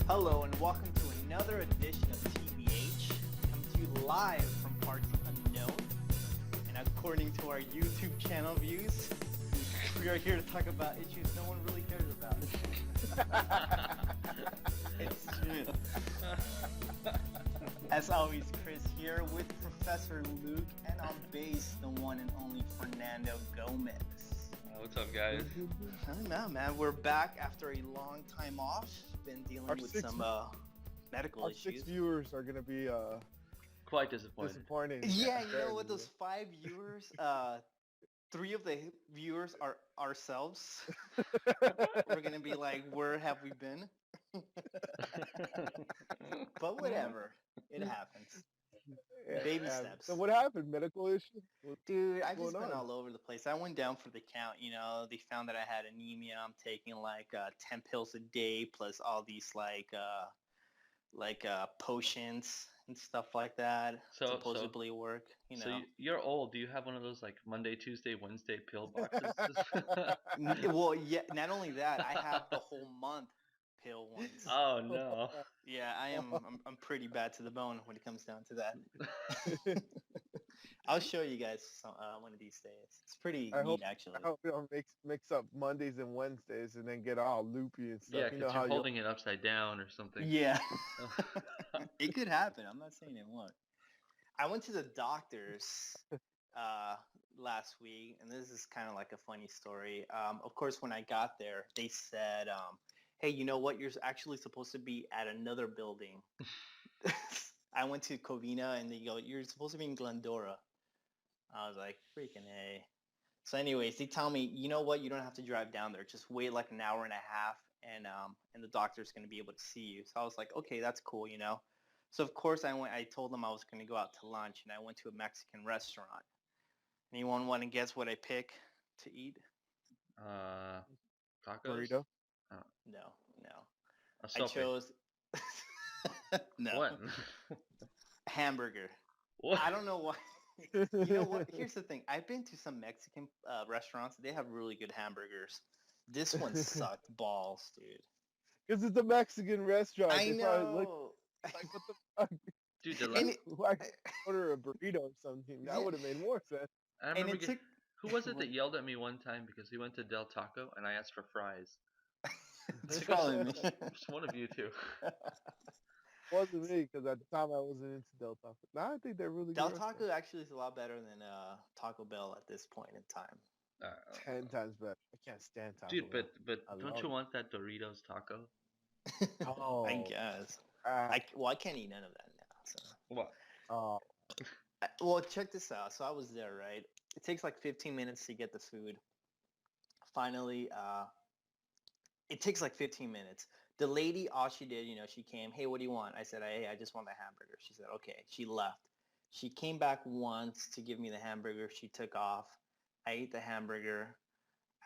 Hello and welcome to another edition of TBH, coming to you live from parts unknown. And according to our YouTube channel views, we are here to talk about issues no one really cares about. It's true. As always, Chris here with Professor Luke, and on bass, the one and only Fernando Gomez. What's up, guys? I don't know, man. We're back after a long time off. Been dealing with some medical our issues. 6 viewers are gonna be Quite disappointing. Yeah, you know what? Those 5 viewers, 3 of the viewers are ourselves. We're gonna be like, where have we been? But whatever, it happens. Baby steps. So what happened? Medical issue? Dude, I've What's just been going on? all over the place. I went down for the count. You know, they found that I had anemia. I'm taking like 10 pills a day plus all these like potions and stuff like that. Supposedly work. You know. So you're old. Do you have one of those like Monday, Tuesday, Wednesday pill boxes? Well, yeah. Not only that, I have the whole month pill ones. Oh no. Yeah, I'm pretty bad to the bone when it comes down to that. I'll show you guys some, one of these days. It's pretty neat, actually. I hope you don't mix up Mondays and Wednesdays and then get all loopy and stuff. Yeah, you because know you're how holding it upside down or something. Yeah. It could happen. I'm not saying it won't. I went to the doctor's last week, and this is kind of like a funny story. Of course, when I got there, they said, hey, you know what? You're actually supposed to be at another building. I went to Covina, and they go, you're supposed to be in Glendora. I was like, freaking A. So anyways, they tell me, you know what? You don't have to drive down there. Just wait like an hour and a half, and the doctor's going to be able to see you. So I was like, okay, that's cool, you know. So of course I told them I was going to go out to lunch, and I went to a Mexican restaurant. Anyone want to guess what I pick to eat? Tacos. burrito. No. A I sope. chose no. What? Hamburger. What? I don't know why. You know what? Here's the thing. I've been to some Mexican restaurants. They have really good hamburgers. This one sucked balls, dude. Because it's a Mexican restaurant. I They probably know. like what the fuck? Dude, the And last, Why order a burrito or something? That Yeah. would have made more sense. I and remember it took. who was it that yelled at me one time because he went to Del Taco and I asked for fries? It's probably me. It's one of you two. Wasn't me because at the time I wasn't into Del Taco. Now I think they're really Del good. Taco actually is a lot better than Taco Bell at this point in time. 10 times better. I can't stand Taco Dude, Bell. but I don't love you it. want that Doritos taco? Oh. I guess. Ah, I can't eat none of that now. So. What? oh. Well, check this out. So I was there, right? It takes like 15 minutes to get the food. Finally, it takes like 15 minutes. The lady, all she did, you know, she came, hey, what do you want? I said, hey, I just want the hamburger. She said, okay. She left. She came back once to give me the hamburger. She took off. I ate the hamburger.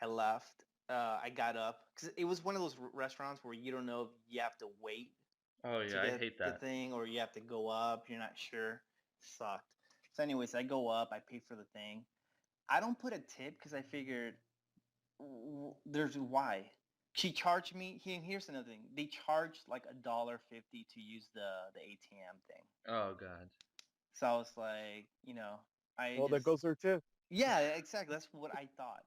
I left. I got up. Because it was one of those restaurants where you don't know if you have to wait Oh to yeah, I get hate the that. thing or you have to go up. You're not sure. Sucked. So anyways, I go up. I pay for the thing. I don't put a tip because I figured there's why. She charged me. Here's another thing. They charged like $1.50 to use the ATM thing. Oh god. So I was like, you know, Well, there goes her tip. yeah, exactly. That's what I thought.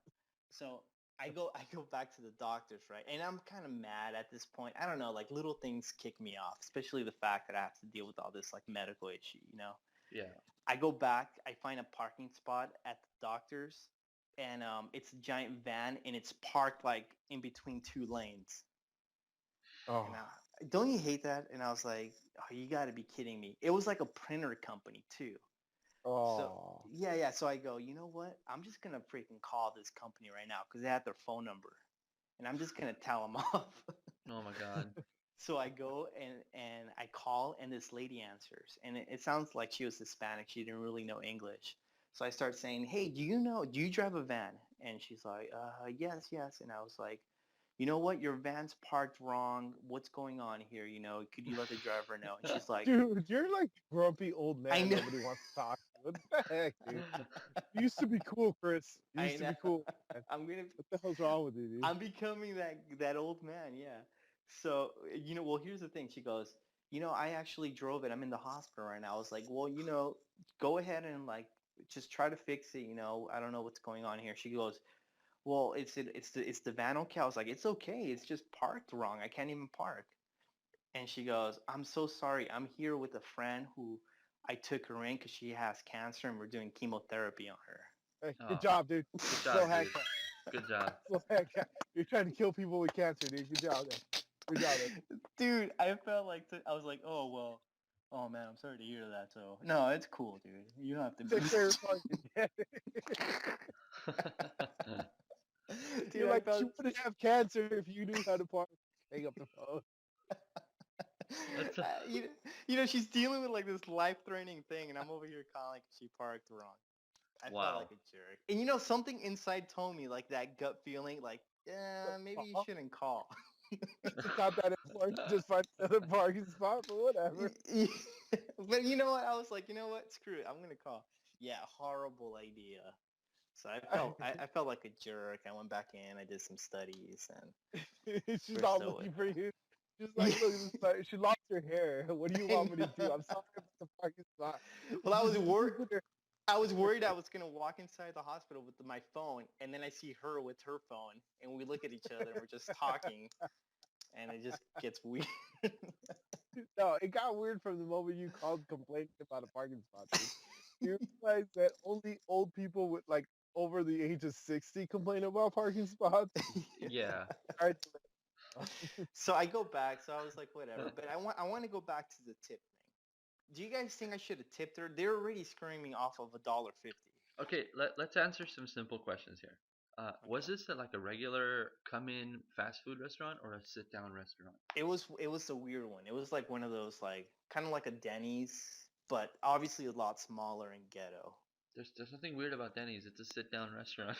So I go back to the doctor's, right? And I'm kind of mad at this point. I don't know, like little things kick me off, especially the fact that I have to deal with all this like medical issue, you know. Yeah. I go back, I find a parking spot at the doctor's, and it's a giant van, and it's parked like in between 2 lanes. Oh. And don't you hate that? And I was like, oh, you got to be kidding me. It was like a printer company too. Oh. So yeah. So I go, you know what? I'm just gonna freaking call this company right now because they had their phone number, and I'm just gonna tell them off. Oh my god. So I go and I call, and this lady answers, and it sounds like she was Hispanic. She didn't really know English. So I start saying, hey, do you drive a van? And she's like, yes. And I was like, you know what? Your van's parked wrong. What's going on here? You know, could you let the driver know? And she's like, Dude, you're like grumpy old man. I know. Nobody wants to talk to. What the heck, dude? You used to be cool, Chris. You used to be cool. I'm gonna. What the hell's wrong with you, dude? I'm becoming that old man. Yeah. So, well, here's the thing. She goes, I actually drove it. I'm in the hospital right now. I was like, well, go ahead and like just try to fix it. I don't know what's going on here. She goes, well, it's the van okay? I was like, it's okay. It's just parked wrong. I can't even park. And she goes, I'm so sorry. I'm here with a friend who I took her in because she has cancer and we're doing chemotherapy on her. Hey, good Oh, job, dude. good Slow job, hand dude. clap. Good job. Slow hand clap. You're trying to kill people with cancer, dude. Good job, man. Good job, man. Dude, I felt like I was like, oh well, oh man, I'm sorry to hear that. So no, it's cool, dude. You don't have to be. Take care of your parking. Dude, You're I like, felt. you wouldn't have cancer if you knew how to park. Hang up the phone. That's a, She's dealing with like this life-threatening thing, and I'm over here calling 'cause she parked wrong. I felt like wow. a jerk. And something inside told me like that gut feeling, like, yeah, maybe you shouldn't call. It's not that important. Just find another parking spot, but whatever. But you know what? I was like, you know what? Screw it. I'm gonna call. Yeah, horrible idea. So I felt like a jerk. I went back in. I did some studies, and She's we're not still. looking for you. She's like, look, she lost her hair. What do you want me to do? I'm sorry about the parking spot. Well, I was Just worried. look at her. I was worried I was gonna walk inside the hospital with my phone, and then I see her with her phone, and we look at each other, and we're just talking, and it just gets weird. No, it got weird from the moment you called complaining about a parking spot, dude. You realize that only old people with like over the age of 60 complain about parking spots? Yeah. All right. So I go back. So I was like, whatever. But I want to go back to the tip thing. Do you guys think I should have tipped her? They're already screaming off of $1.50. Okay, let's answer some simple questions here. Was Okay. this like a regular come-in fast food restaurant or a sit-down restaurant? It was a weird one. It was like one of those like kind of like a Denny's, but obviously a lot smaller and ghetto. There's nothing weird about Denny's. It's a sit-down restaurant.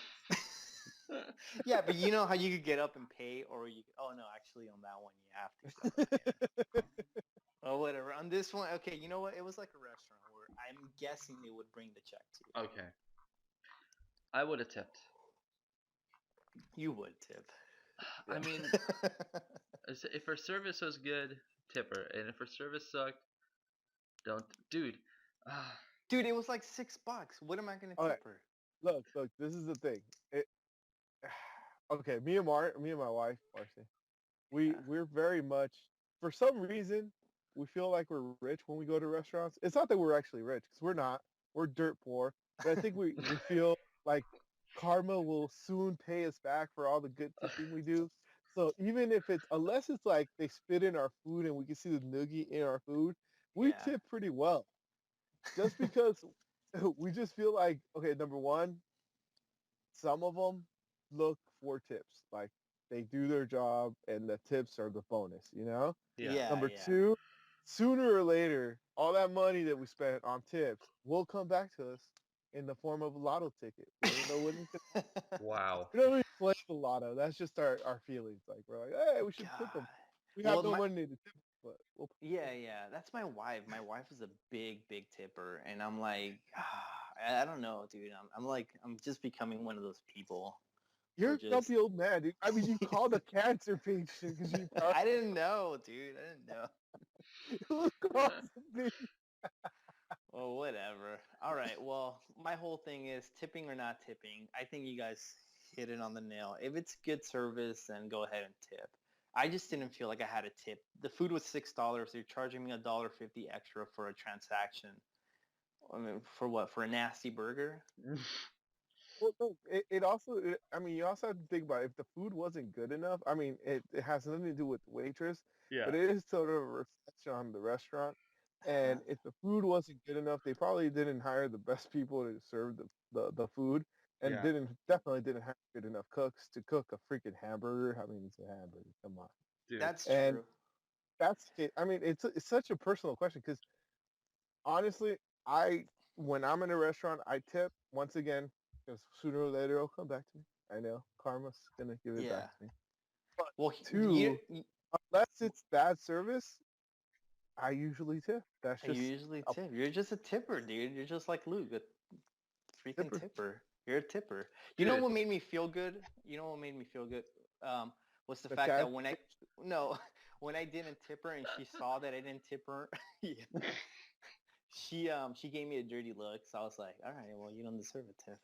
Yeah, but you know how you could get up and pay, or oh no, actually on that one you have to get up and pay. Oh, whatever. On this one, okay, you know what? It was like a restaurant where I'm guessing they would bring the check to you. Okay. I would have tipped. You would tip. I mean, if her service was good, tip her, and if her service sucked, don't. Dude, ah, Dude, it was like $6. What am I gonna Okay, tip her? look, this is the thing. Okay, me and my wife, Marcy, Yeah. we're very much, for some reason, we feel like we're rich when we go to restaurants. It's not that we're actually rich, because we're not. We're dirt poor. But I think we feel like karma will soon pay us back for all the good tipping we do. So even if unless it's like they spit in our food and we can see the noogie in our food, we Yeah. tip pretty well. Just because we just feel like, okay, number one, some of them look for tips. Like they do their job and the tips are the bonus, you know? yeah. Yeah, Number yeah. two, sooner or later, all that money that we spent on tips will come back to us in the form of a lotto ticket. We don't know when Wow. we don't really play the lotto. That's just our feelings. Like we're like, hey, we should tip them. God. We have Well, no money to tip them, but we'll yeah. That's my wife. My wife is a big tipper, and I'm like, I don't know, dude. I'm like, I'm just becoming one of those people who you're are a just. grumpy old man, dude. I mean, you called a cancer patient because you thought I didn't know, dude. I didn't know. you called me. Well, whatever. All right. Well, my whole thing is tipping or not tipping. I think you guys hit it on the nail. If it's good service, then go ahead and tip. I just didn't feel like I had a tip. The food was $6. They're charging me $1.50 extra for a transaction. I mean, for what? For a nasty burger? Well, look, it also, I mean, you also have to think about if the food wasn't good enough. I mean, it has nothing to do with the waitress, Yeah. but it is sort of a reflection on the restaurant. Uh-huh. And if the food wasn't good enough, they probably didn't hire the best people to serve the food, and Yeah. definitely didn't have good enough cooks to cook a freaking hamburger. I mean, it's a hamburger. Come on. Dude. That's And true. that's it. I mean, it's such a personal question because honestly, I when I'm in a restaurant, I tip once again because sooner or later it'll come back to me. I know karma's gonna give it back Yeah. to me. Well, Two, unless it's bad service, I usually tip. That's you just usually a tip. You're just a tipper, dude. You're just like Luke, a freaking tipper. tipper. You're a tipper. You know Dude. what made me feel good? You know what made me feel good? Was the The fact cat. that when I no when I didn't tip her and she saw that I didn't tip her, yeah, she gave me a dirty look. So I was like, all right, well, you don't deserve a tip.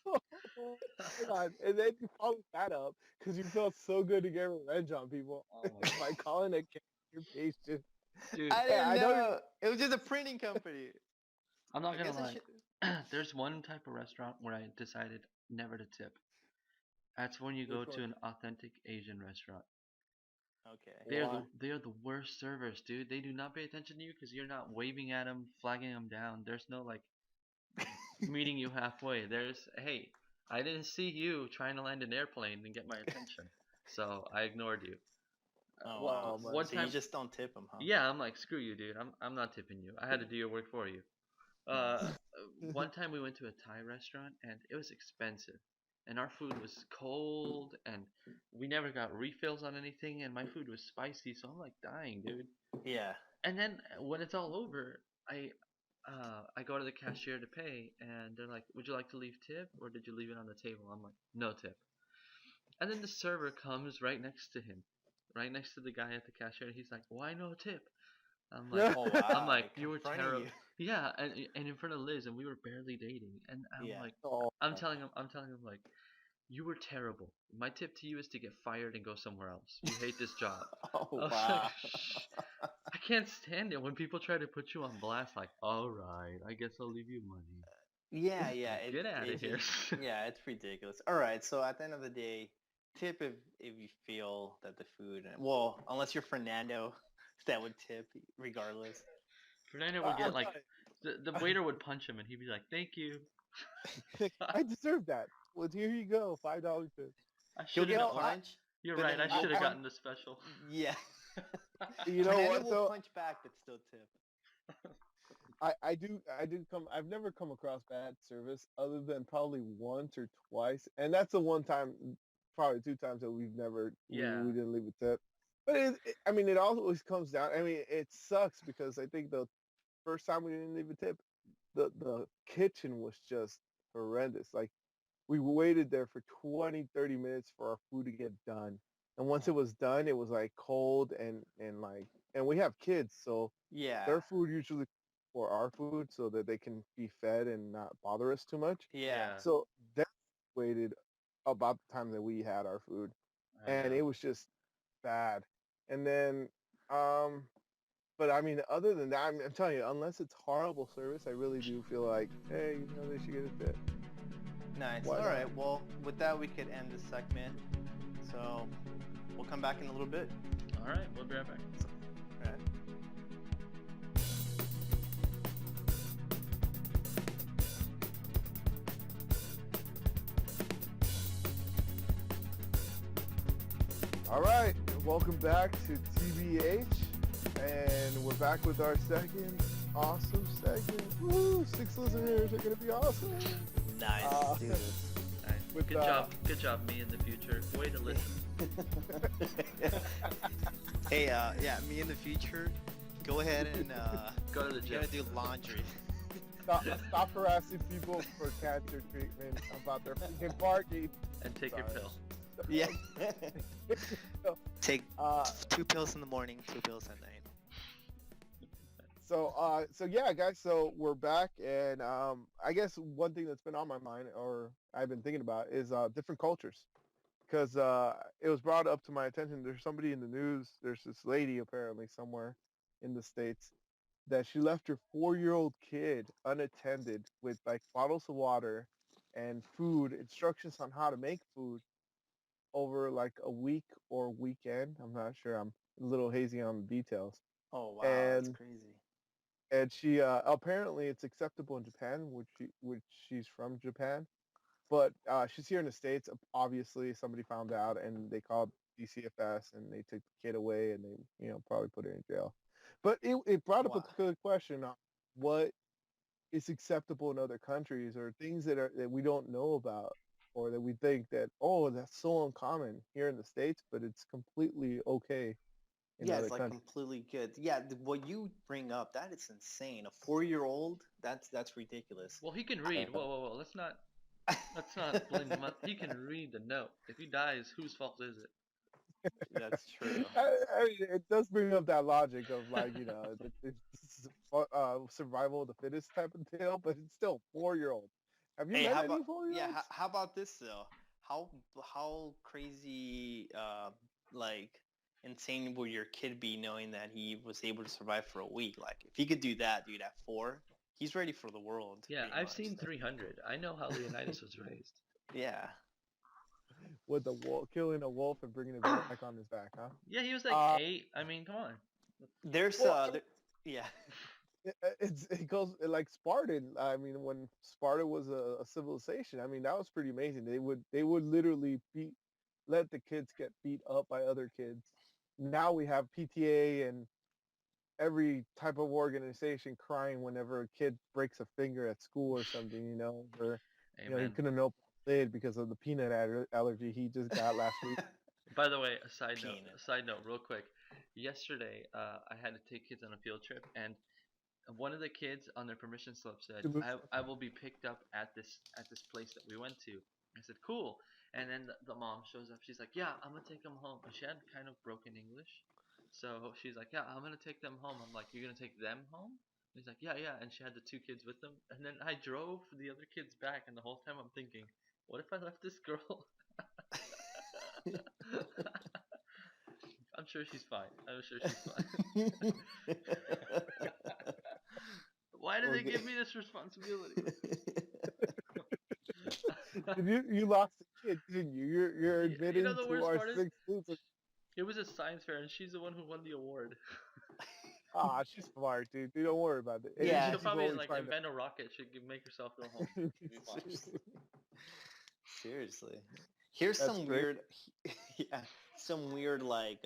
Oh my God. And then you followed that up because you felt so good to get revenge on people Oh my God. by calling it your patient. Dude, I didn't I know know. It was just a printing company. I'm not I gonna guess I lie. should. There's one type of restaurant where I decided never to tip. That's when you go Which to one? an authentic Asian restaurant. Okay. Why? They are the worst servers, dude. They do not pay attention to you because you're not waving at them, flagging them down. There's no like meeting you halfway. There's, hey, I didn't see you trying to land an airplane and get my attention, so I ignored you. Oh What wow. Oh my one So you time? just don't tip them, huh? Yeah, I'm like, screw you, dude. I'm not tipping you. I had to do your work for you. Uh, Nice. one time we went to a Thai restaurant and it was expensive, and our food was cold, and we never got refills on anything, and my food was spicy, so I'm like dying, dude. Yeah. And then when it's all over, I go to the cashier to pay, and they're like, "Would you like to leave tip, or did you leave it on the table?" I'm like, "No tip." And then the server comes right next to him, right next to the guy at the cashier, and he's like, "Why no tip?" I'm like, Oh wow. I'm like, Like you were confronting terrible. you. Yeah, and in front of Liz, and we were barely dating, and I'm Yeah. like, Oh, I'm telling him like, you were terrible. My tip to you is to get fired and go somewhere else. You hate this job. Oh I was like, wow. I can't stand it when people try to put you on blast. Like, all right, I guess I'll leave you money. Yeah, yeah. Get out of It here. just yeah, it's ridiculous. All right. So at the end of the day, tip if you feel that the food well, unless you're Fernando, that would tip regardless. Fernando would I- get I'm like, telling the waiter would punch him, and he'd be like, thank you. you, I deserve that. Well, here you go, $5 tip. I He'll should have get No, got. punched, You're but right. then I you'll should have punch. gotten the special. Yeah. you know Fernando what will though? punch back, but still tip. I do come. I've never come across bad service other than probably once or twice, and that's the one time, probably two times that we've never Yeah. we didn't leave a tip. But I mean, it always comes down. I mean, it sucks because I think the first time we didn't leave a tip, the kitchen was just horrendous. Like we waited there for 20, 30 minutes for our food to get done. And once it was done, it was like cold and like, and we have kids, so Yeah. their food usually for our food so that they can be fed and not bother us too much. Yeah. So that waited about the time that we had our food, I and know. it was just bad. And then, but I mean, other than that, I'm telling you, unless it's horrible service, I really do feel like, hey, they should get a tip. Nice. Why All not? right. Well, with that, we could end this segment. So we'll come back in a little bit. All right, we'll be right back. All right. All right, welcome back to TBH, and we're back with our second awesome segment. Woo! 6 listeners are gonna be awesome. Nice. Dude. Nice. With, Good job, me in the future. Way to listen. Hey, yeah, me in the future, go ahead and Go to the you gym. gotta do laundry. Stop harassing people for cancer treatment about their freaking parking. And take your Sorry. pill. Yeah. Take Uh, 2 pills in the morning, 2 pills at night. so yeah, guys. So we're back, and I guess one thing that's been on my mind, or I've been thinking about, is different cultures, because it was brought up to my attention. There's somebody in the news. There's this lady apparently somewhere in the States that she left her 4-year-old kid unattended with like bottles of water and food, instructions on how to make food over like a week or weekend. I'm not sure. I'm a little hazy on the details. Oh wow, that's And crazy. and she apparently it's acceptable in Japan, which she's from Japan, but she's here in the States. Obviously, somebody found out and they called DCFS and they took the kid away and they probably put her in jail. But it brought up Wow. a good question on what is acceptable in other countries or things that we don't know about or that we think that, oh, that's so uncommon here in the States, but it's completely okay in Yeah, other it's like countries. completely good. Yeah, what you bring up, that is insane. A 4-year-old, that's ridiculous. Well, he can read. Whoa. Let's not Let's not blame him. He can read the note. If he dies, whose fault is it? That's true. I mean, it does bring up that logic of like, it's survival of the fittest type of tale, but it's still 4-year-old. Have you Hey, met how any about 4-year-olds? how about this though? How crazy like insane will your kid be knowing that he was able to survive for a week? Like if he could do that, dude, at 4, he's ready for the world, Yeah, pretty I've much. seen 300. I know how Leonidas was raised. Yeah. With the wolf, killing a wolf and bringing it back on his back, huh? Yeah, he was like Uh, 8. I mean, come on. There's well, yeah. it goes like Spartan. I mean, when Sparta was a civilization, I mean that was pretty amazing. They would literally let the kids get beat up by other kids. Now we have PTA and every type of organization crying whenever a kid breaks a finger at school or something. Or he Amen. couldn't open the lid because of the peanut allergy he just got last week. By the way, a Peanut. side note, real quick. Yesterday, I had to take kids on a field trip, and one of the kids on their permission slip said, I will be picked up at this place that we went to. I said, cool. And then the mom shows up. She's like, yeah, I'm going to take them home. And she had kind of broken English. So she's like, yeah, I'm going to take them home. I'm like, you're going to take them home? And he's like, yeah, yeah. And she had the 2 kids with them. And then I drove the other kids back. And the whole time I'm thinking, what if I left this girl? I'm sure she's fine. I'm sure she's fine. Why did they give me this responsibility? You lost a kid, didn't you? You're admitting the to worst our part is, sixth loser. it was a science fair, and she's the one who won the award. Ah, she's smart, dude. Don't worry about it. Yeah. She'll She's probably always like trying to- invent a rocket. She can make herself go home. It'll be fine. Seriously. Here's That's some great. weird yeah, some weird like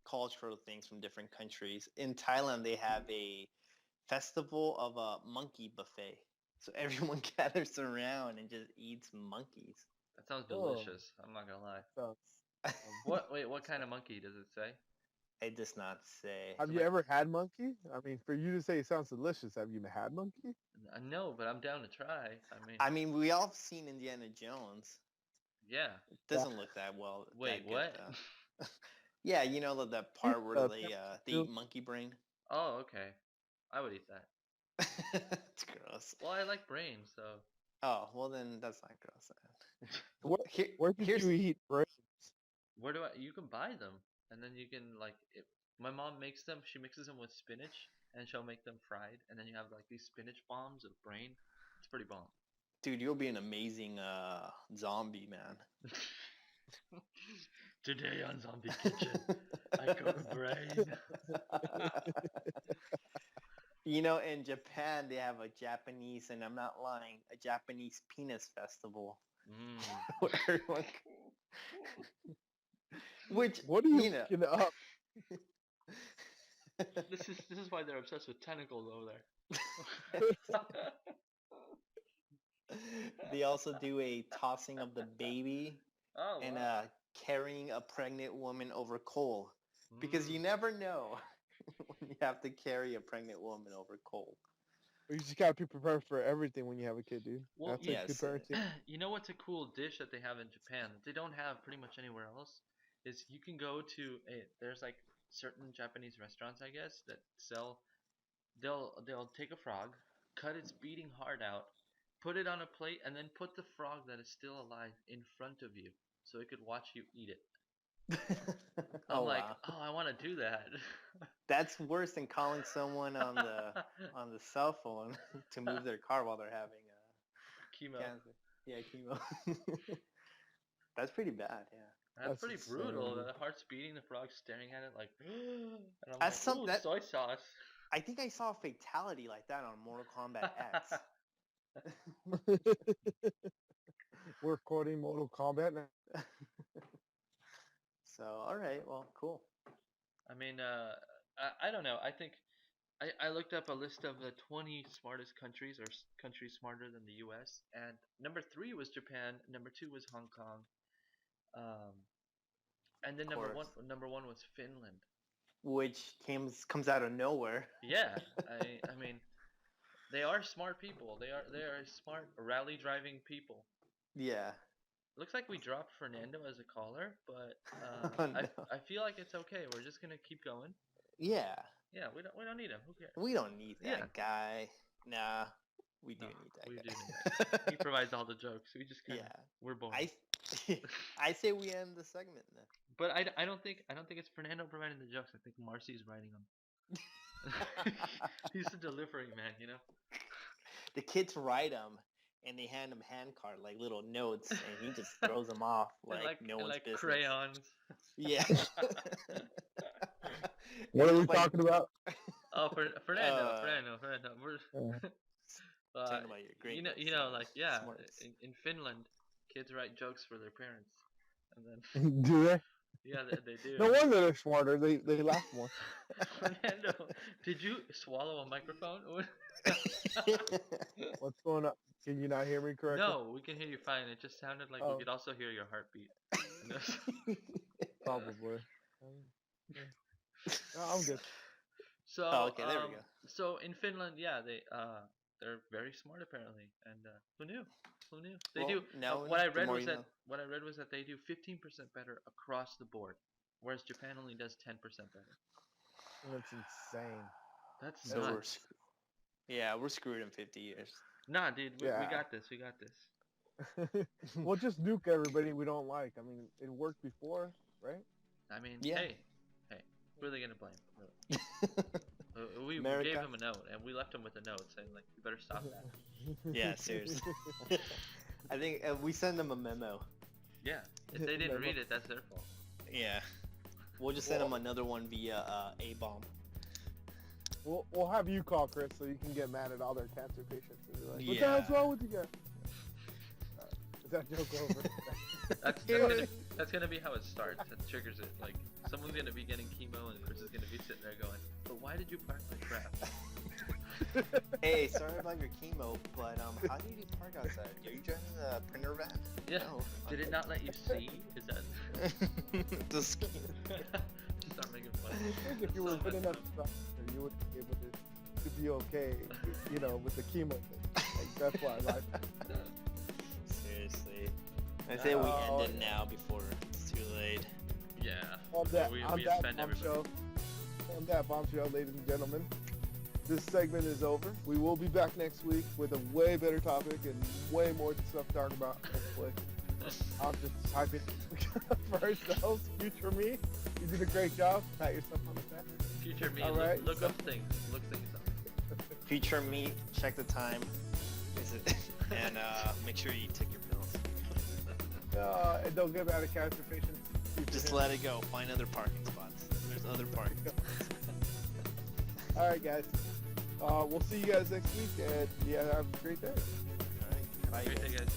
cultural things from different countries. In Thailand they have a festival of a monkey buffet. So everyone gathers around and just eats monkeys. That sounds Oh. delicious. I'm not gonna lie. Sounds- What? Wait, what kind of monkey does it say? It does not say. Have you ever had monkey? I mean, for you to say it sounds delicious, have you had monkey? No, but I'm down to try. I mean, we all have seen Indiana Jones. Yeah. It doesn't look that well. Wait, that good, what? though. Yeah, you know that part where they Bill- eat monkey brain. Oh, okay. I would eat that. It's gross. Well, I like brain, so. Oh, well then that's not gross. Where did Here's you eat brains? Where do I? You can buy them, and then you can like. My mom makes them. She mixes them with spinach, and she'll make them fried, and then you have like these spinach bombs of brain. It's pretty bomb. dude, you'll be an amazing zombie, man. Today on Zombie Kitchen, I cook brain. In Japan they have a Japanese, and I'm not lying, a Japanese penis festival. Where everyone... Which What are you looking up? This is why they're obsessed with tentacles over there. They also do a tossing of the baby Oh, and wow. carrying a pregnant woman over coal. Because you Mm. never know when you have to carry a pregnant woman over coal. You just gotta be prepared for everything when you have a kid, dude. Well, That's yes. good parenting. You know what's a cool dish that they have in Japan that they don't have pretty much anywhere else? Is you can go to there's like certain Japanese restaurants, I guess, that sell. They'll take a frog, cut its beating heart out, put it on a plate, and then put the frog that is still alive in front of you, so it could watch you eat it. I'm like, wow. oh, I want to do that. That's worse than calling someone on the cell phone to move their car while they're having Chemo. cancer. Yeah, chemo. That's pretty bad, yeah. That's That's pretty insane, brutal. dude. The heart's beating, the frog's staring at it like, and I'm That's like, ooh, that- soy sauce. I think I saw a fatality like that on Mortal Kombat X. We're quoting Mortal Kombat now. So, all right, well, cool. I mean, I don't know. I think I looked up a list of the 20 smartest countries or countries smarter than the U.S. and number 3 was Japan, number 2 was Hong Kong, and then Of course. number one was Finland. Which comes out of nowhere. Yeah, I mean, They are smart people. They are smart rally driving people. Yeah. Looks like we dropped Fernando as a caller, but Oh, no. I feel like it's okay. We're just gonna keep going. Yeah. Yeah, we don't need him. Who cares? We don't need that Yeah. guy. Nah. We do No, need that we guy. do need that. He provides all the jokes. We just kind of we're boring. I say we end the segment then. But I don't think it's Fernando providing the jokes. I think Marcy's writing them. He's the delivery man, you know. The kids write them and they hand him hand card like little notes, and he just throws them off like no one's business. Crayons. Yeah. What are we talking about? Oh, Fernando. We're talking about your great. you know, like in Finland, kids write jokes for their parents, and then Do they? Yeah, they do. No wonder they're smarter. They laugh more. Fernando, did you swallow a microphone? What's going on? Can you not hear me correctly? No, we can hear you fine. It just sounded like we could also hear your heartbeat. Probably. No, I'm good. So, okay, there we go. So in Finland, they're very smart apparently, and who knew? Who knew? They do. What I read was that they do 15% better across the board, whereas Japan only does 10% better. That's insane. That's So nuts. we're screwed in 50 years. Nah, dude, we got this. We got this. We'll just nuke everybody we don't like. I mean, it worked before, right? I mean, Yeah. hey, who are they gonna blame? We America. gave him a note, and we left him with a note saying, like, you better stop that. Yeah, seriously. I think we send them a memo. Yeah, if they didn't read it, that's their fault. Yeah. We'll just send them another one via A-bomb. We'll have you call Chris so you can get mad at all their cancer patients. And be like, what the Yeah. hell's wrong with you guys? Is that joke over? That's gonna be how it starts. That triggers it. Like, someone's gonna be getting chemo, and Chris is gonna be sitting there going, "But why did you park like crap?" Hey, sorry about your chemo, but how do you park outside? Are you driving the printer van? Yeah. No. Did it not let you see? Is that? Just Start making fun. I think if you were good enough you would be able to be okay, you know, with the chemo thing. Like, that's why I like it. Seriously. I say we end it now before it's too late. Yeah. On that bombshell, ladies and gentlemen, this segment is over. We will be back next week with a way better topic and way more stuff to talk about, hopefully. I'll just type it for ourselves. Future me, you did a great job. Pat yourself on the back. Future me, Right, look up things. Look things up. Future me, check the time. And make sure you take your pills. And don't get mad at cancer patients. Just let it go. Find other parking spots. There's other parking spots. All right, guys. We'll see you guys next week, and have a great day. All right. Bye, Great day, guys.